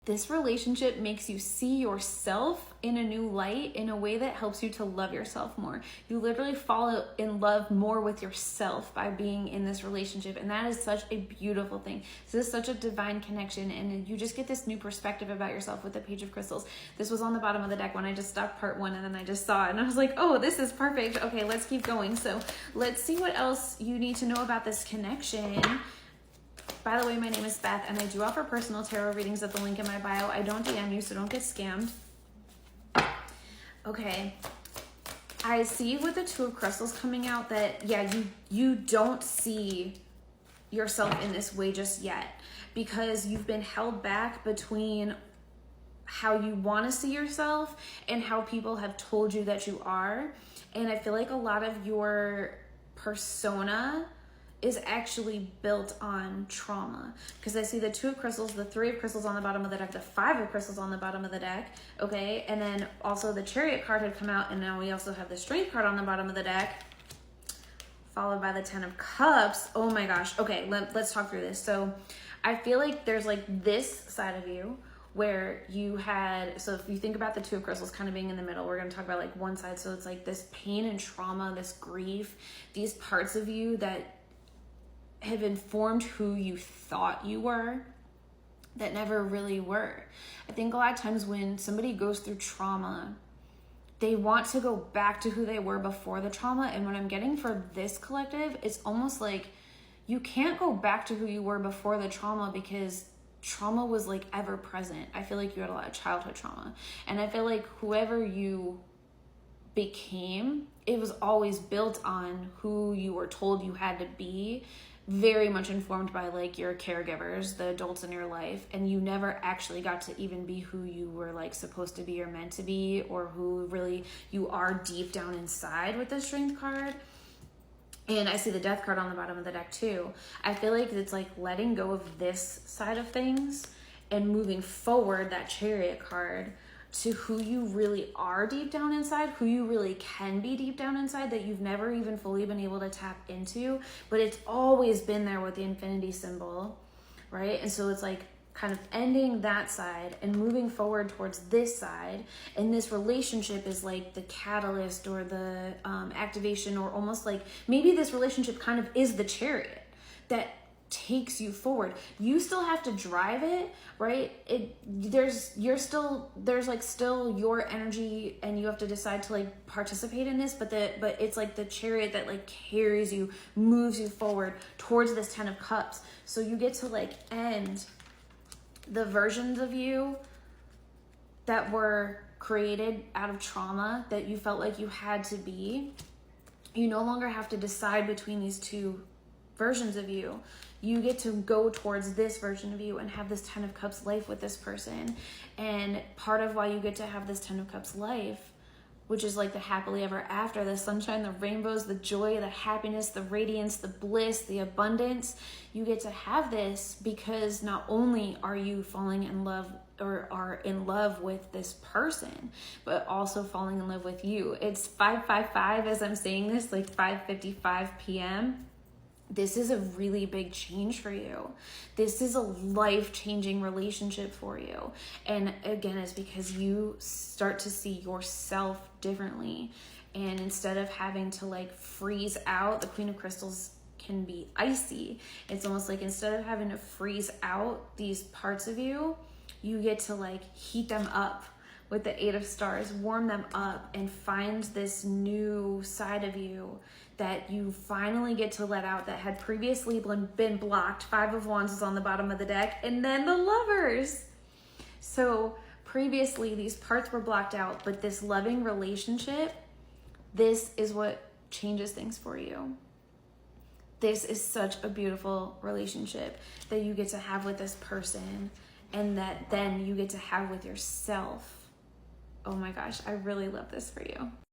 this relationship makes you see yourself in a new light, in a way that helps you to love yourself more. You literally fall in love more with yourself by being in this relationship. And that is such a beautiful thing. This is such a divine connection. And you just get this new perspective about yourself with the Page of Crystals. This was on the bottom of the deck when I just stopped part 1, and then I just saw it and I was like, oh, this is perfect. Okay, let's keep going. So let's see what else you need to know about this connection. By the way, my name is Beth, and I do offer personal tarot readings at the link in my bio. I don't DM you, so don't get scammed. Okay. I see with the Two of Crystals coming out that, yeah, you don't see yourself in this way just yet, because you've been held back between how you want to see yourself and how people have told you that you are. And I feel like a lot of your persona is actually built on trauma, because I see the Two of Crystals, the Three of Crystals on the bottom of the deck, the Five of Crystals on the bottom of the deck, okay? And then also the Chariot card had come out, and now we also have the Strength card on the bottom of the deck, followed by the Ten of Cups. Oh my gosh. Okay, let's talk through this. So I feel like there's like this side of you where you had, so if you think about the Two of Crystals kind of being in the middle, we're going to talk about like one side. So it's like this pain and trauma, this grief, these parts of you that have informed who you thought you were that never really were. I think a lot of times when somebody goes through trauma, they want to go back to who they were before the trauma. And what I'm getting for this collective, it's almost like you can't go back to who you were before the trauma, because trauma was like ever present. I feel like you had a lot of childhood trauma. And I feel like whoever you became, it was always built on who you were told you had to be, very much informed by like your caregivers, the adults in your life, and you never actually got to even be who you were like supposed to be or meant to be, or who really you are deep down inside with the Strength card. And I see the Death card on the bottom of the deck too. I feel like it's like letting go of this side of things and moving forward, that Chariot card, to who you really are deep down inside, who you really can be deep down inside, that you've never even fully been able to tap into, but it's always been there with the infinity symbol, right? And so it's like kind of ending that side and moving forward towards this side. And this relationship is like the catalyst or the activation, or almost like maybe this relationship kind of is the chariot that takes you forward. You still have to drive it, right? There's like still your energy, and you have to decide to like participate in this, but it's like the chariot that like carries you, moves you forward towards this Ten of Cups. So you get to like end the versions of you that were created out of trauma that you felt like you had to be. You no longer have to decide between these two versions of you. You get to go towards this version of you and have this Ten of Cups life with this person. And part of why you get to have this Ten of Cups life, which is like the happily ever after, the sunshine, the rainbows, the joy, the happiness, the radiance, the bliss, the abundance, you get to have this because not only are you falling in love or are in love with this person, but also falling in love with you. It's 5:55 as I'm saying this, like 5:55 p.m. This is a really big change for you. This is a life-changing relationship for you. And again, it's because you start to see yourself differently. And instead of having to like freeze out, the Queen of Crystals can be icy. It's almost like instead of having to freeze out these parts of you, you get to like heat them up with the Eight of Stars, warm them up, and find this new side of you that you finally get to let out that had previously been blocked. Five of Wands is on the bottom of the deck, and then the Lovers. So previously these parts were blocked out, but this loving relationship, this is what changes things for you. This is such a beautiful relationship that you get to have with this person, and that then you get to have with yourself. Oh my gosh, I really love this for you.